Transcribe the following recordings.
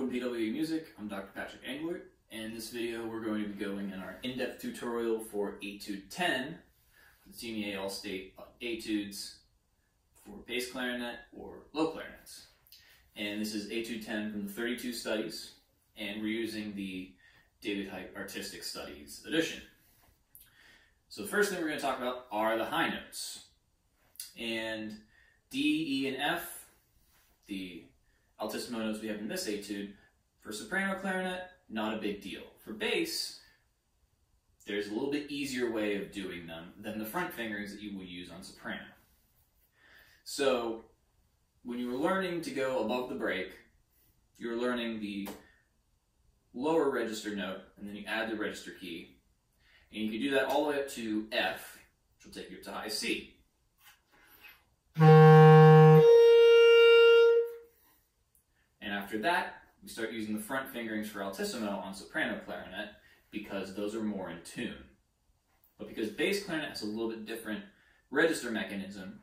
Welcome to PWE Music. I'm Dr. Patrick Englert, and in this video we're going to be going in our in-depth tutorial for Etude 10, the TMEA All-State Etudes for bass clarinet or low clarinets. And this is Etude 10 from the 32 studies, and we're using the David Height Artistic Studies edition. So the first thing we're going to talk about are the high notes. And D, E, and F, the altissimo notes we have in this etude. For soprano clarinet, not a big deal. For bass, there's a little bit easier way of doing them than the front fingerings that you would use on soprano. So when you were learning to go above the break, you were learning the lower register note, and then you add the register key. And you can do that all the way up to F, which will take you up to high C. After that, we start using the front fingerings for altissimo on soprano clarinet because those are more in tune. But because bass clarinet has a little bit different register mechanism,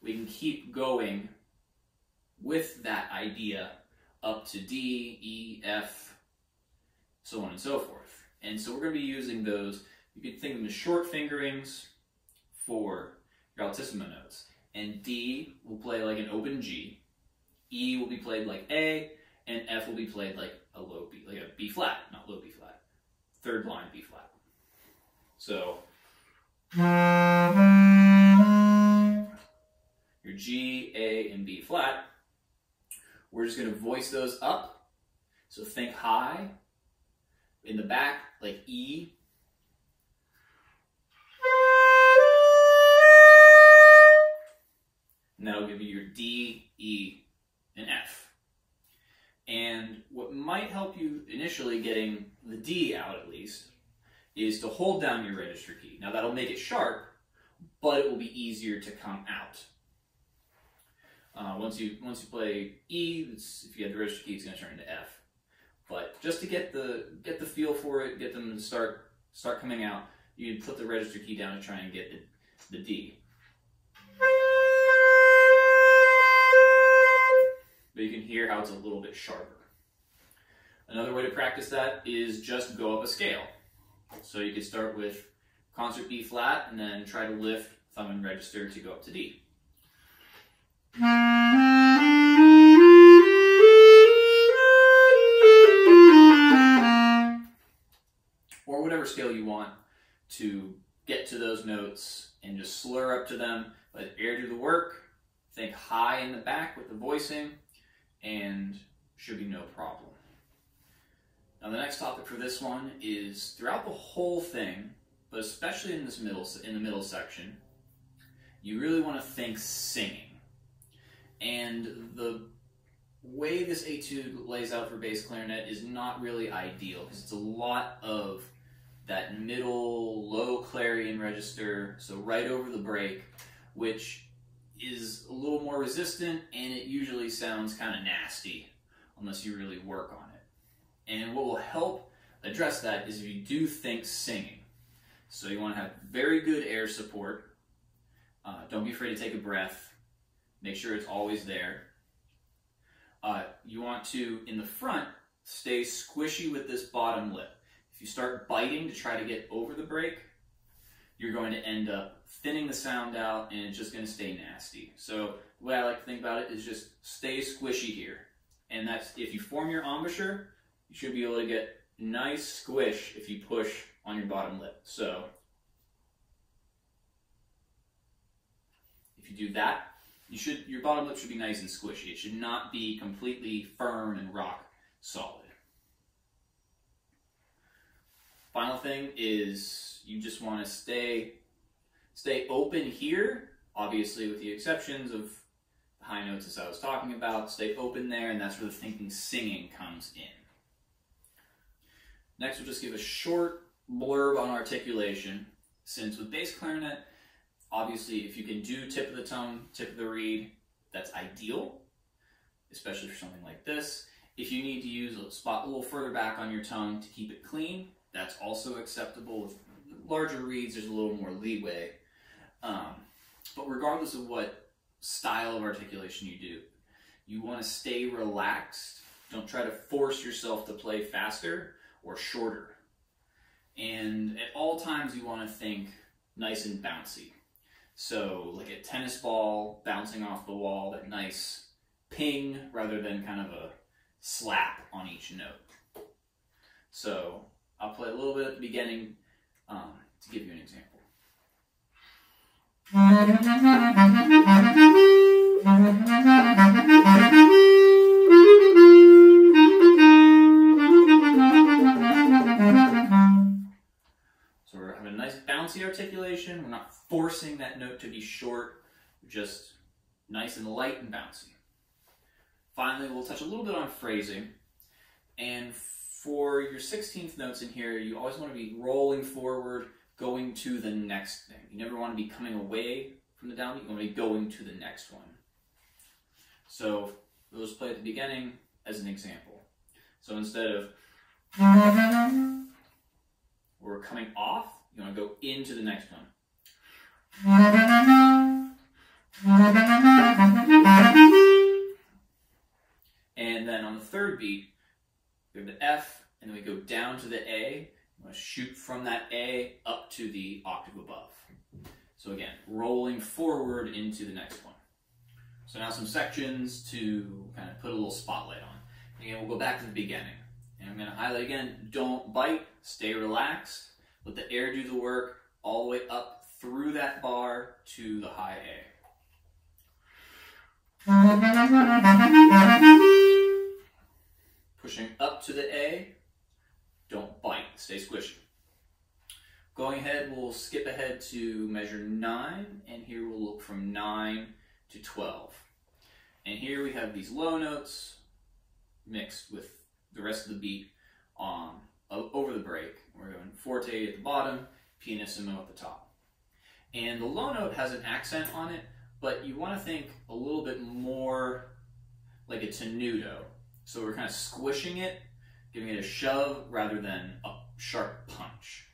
we can keep going with that idea up to D, E, F, so on and so forth. And so we're going to be using those, you could think of them as short fingerings for your altissimo notes. And D will play like an open G, E will be played like A, and F will be played like a low B, like a B flat, not low B flat. Third line B flat. So your G, A, and B flat, we're just going to voice those up. So think high. In the back, like E. And that'll give you your D, E, and F. And what might help you initially getting the D out at least is to hold down your register key. Now that'll make it sharp, but it will be easier to come out. Once you play E, if you have the register key, it's going to turn into F. But just to get the feel for it, get them to start coming out, you can put the register key down to try and get the D. But you can hear how it's a little bit sharper. Another way to practice that is just go up a scale. So you could start with concert B flat and then try to lift thumb and register to go up to D. Or whatever scale you want to get to those notes and just slur up to them. Let air do the work. Think high in the back with the voicing, and should be no problem. Now the next topic for this one is throughout the whole thing, but especially in the middle section, you really want to think singing. And the way this etude lays out for bass clarinet is not really ideal because it's a lot of that middle low clarion register, so right over the break, which is a little more resistant, and it usually sounds kind of nasty unless you really work on it. And what will help address that is if you do think singing. So you want to have very good air support. Don't be afraid to take a breath. Make sure it's always there. You want to, in the front, stay squishy with this bottom lip. If you start biting to try to get over the break, you're going to end up thinning the sound out, and it's just going to stay nasty. So the way I like to think about it is just stay squishy here. And that's, if you form your embouchure, you should be able to get nice squish if you push on your bottom lip. So if you do that, your bottom lip should be nice and squishy. It should not be completely firm and rock solid. Final thing is you just want to stay open here, obviously with the exceptions of the high notes as I was talking about. Stay open there, and that's where the thinking singing comes in. Next, we'll just give a short blurb on articulation. Since with bass clarinet, obviously if you can do tip of the tongue, tip of the reed, that's ideal, especially for something like this. If you need to use a spot a little further back on your tongue to keep it clean, that's also acceptable. With larger reeds, there's a little more leeway. But regardless of what style of articulation you do, you want to stay relaxed Don't try to force yourself to play faster or shorter. And at all times you want to think nice and bouncy. So like a tennis ball bouncing off the wall, that nice ping rather than kind of a slap on each note. So I'll play a little bit at the beginning to give you an example. So we're having a nice bouncy articulation. We're not forcing that note to be short, just nice and light and bouncy. Finally, we'll touch a little bit on phrasing. And for your 16th notes in here, you always want to be rolling forward, going to the next thing. You never want to be coming away from the downbeat. You want to be going to the next one. So we'll just play at the beginning as an example. So instead of we're coming off, you want to go into the next one. And then on the third beat, we have the F, and then we go down to the A. You want to shoot from that A up to the octave above. So again, rolling forward into the next one. So now some sections to kind of put a little spotlight on. Again, we'll go back to the beginning. And I'm going to highlight again, don't bite, stay relaxed. Let the air do the work all the way up through that bar to the high A. Pushing up to the A, don't bite, stay squishy. Going ahead, we'll skip ahead to measure 9, and here we'll look from 9 to 12. And here we have these low notes mixed with the rest of the beat over the break. We're going forte at the bottom, pianissimo at the top. And the low note has an accent on it, but you want to think a little bit more like a tenuto. So we're kind of squishing it, giving it a shove rather than a sharp punch.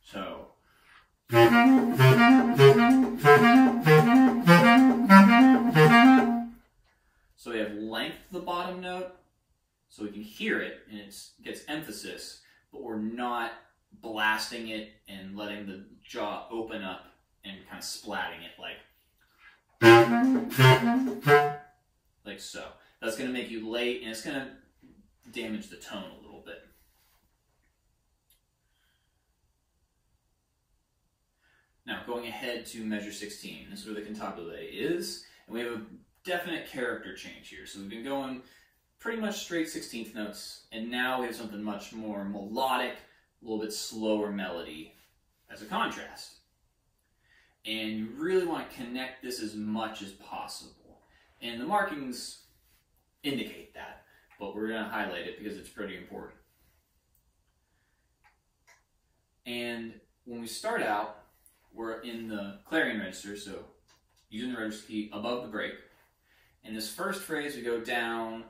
So we have length to the bottom note, so we can hear it and it gets emphasis, but we're not blasting it and letting the jaw open up and kind of splatting it like so. That's going to make you late, and it's going to damage the tone a little bit. Now, going ahead to measure 16, this is where the cantabile is, and we have a definite character change here. So we've been going pretty much straight 16th notes, and now we have something much more melodic, a little bit slower melody as a contrast. And you really want to connect this as much as possible. And the markings indicate that, but we're going to highlight it because it's pretty important. And when we start out, we're in the clarion register, so using the register key above the break. In this first phrase, we go down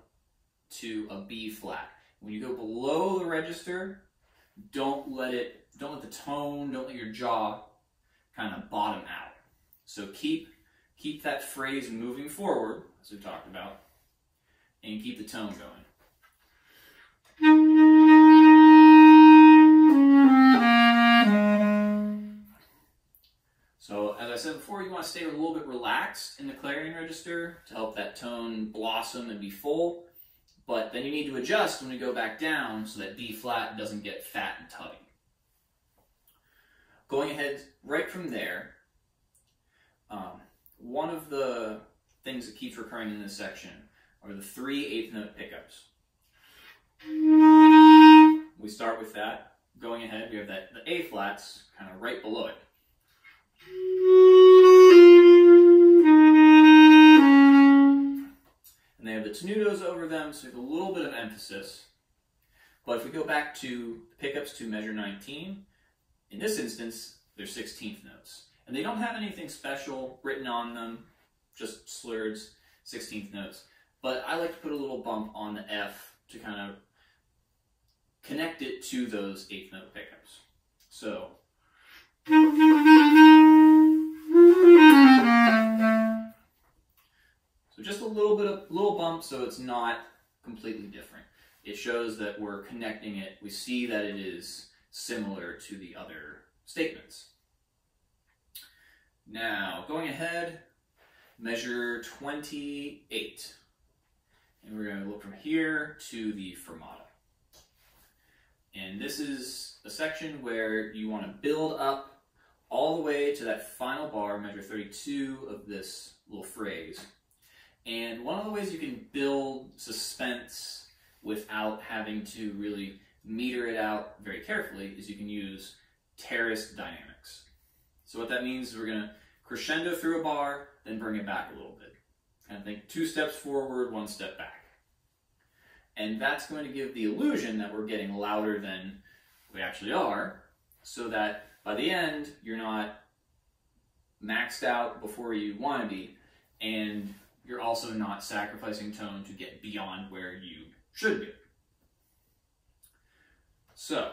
to a B flat. When you go below the register, don't let the tone, don't let your jaw kind of bottom out. So keep that phrase moving forward, as we talked about, and keep the tone going. So, as I said before, you want to stay a little bit relaxed in the clarion register to help that tone blossom and be full, but then you need to adjust when we go back down so that B flat doesn't get fat and tubby. Going ahead right from there, one of the things that keeps recurring in this section are the 3 eighth note pickups. We start with that. Going ahead, we have the A flats kind of right below it. And they have the tenutos over them, so we have a little bit of emphasis. But if we go back to pickups to measure 19, in this instance, they're 16th notes. And they don't have anything special written on them, just slurred 16th notes. But I like to put a little bump on the F to kind of connect it to those 8th note pickups. So just a little bump so it's not completely different. It shows that we're connecting it. We see that it is similar to the other statements. Now, going ahead, measure 28. And we're going to look from here to the fermata. And this is a section where you want to build up all the way to that final bar, measure 32 of this little phrase. And one of the ways you can build suspense without having to really meter it out very carefully is you can use terrace dynamics. So what that means is we're going to crescendo through a bar, then bring it back a little bit. Kind of think 2 steps forward, 1 step back. And that's going to give the illusion that we're getting louder than we actually are, so that by the end, you're not maxed out before you want to be, and you're also not sacrificing tone to get beyond where you should be. So,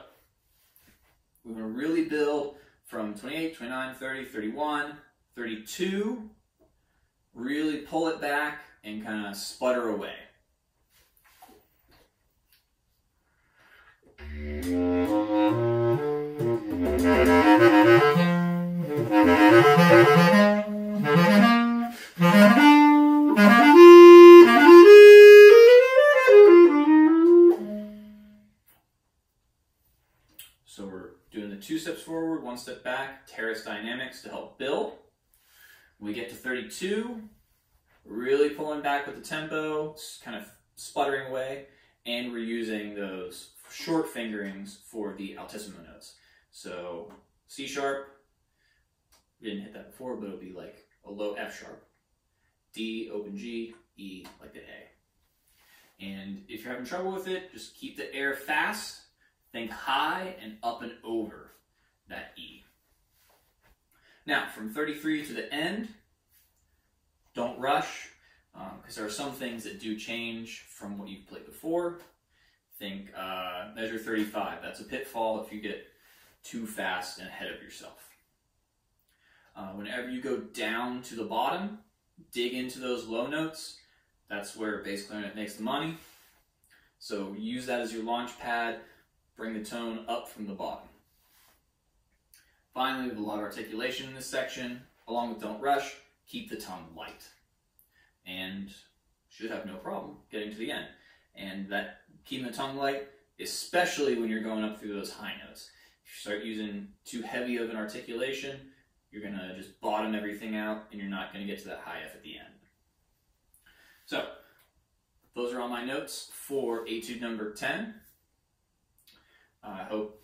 we're going to really build from 28, 29, 30, 31, 32, really pull it back and kind of sputter away. So we're doing the 2 steps forward, 1 step back, terrace dynamics to help build. When we get to 32, really pulling back with the tempo, kind of sputtering away, and we're using those short fingerings for the altissimo notes. So C sharp, we didn't hit that before, but it'll be like a low F sharp. D, open G, E, like the A. And if you're having trouble with it, just keep the air fast, think high and up and over that E. Now, from 33 to the end, don't rush, because there are some things that do change from what you've played before. Think measure 35. That's a pitfall if you get too fast and ahead of yourself. Whenever you go down to the bottom, dig into those low notes. That's where bass clarinet makes the money. So use that as your launch pad. Bring the tone up from the bottom. Finally, we have a lot of articulation in this section. Along with don't rush, keep the tongue light. And should have no problem getting to the end. And that keeping the tongue light, especially when you're going up through those high notes. If you start using too heavy of an articulation, you're going to just bottom everything out and you're not going to get to that high F at the end. So, those are all my notes for Etude number 10. I hope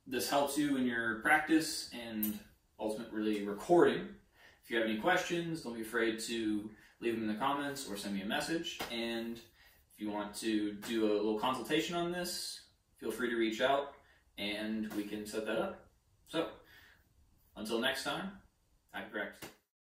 this helps you in your practice and ultimately recording. If you have any questions, don't be afraid to leave them in the comments or send me a message. And if you want to do a little consultation on this, feel free to reach out and we can set that up. So, until next time, happy practice.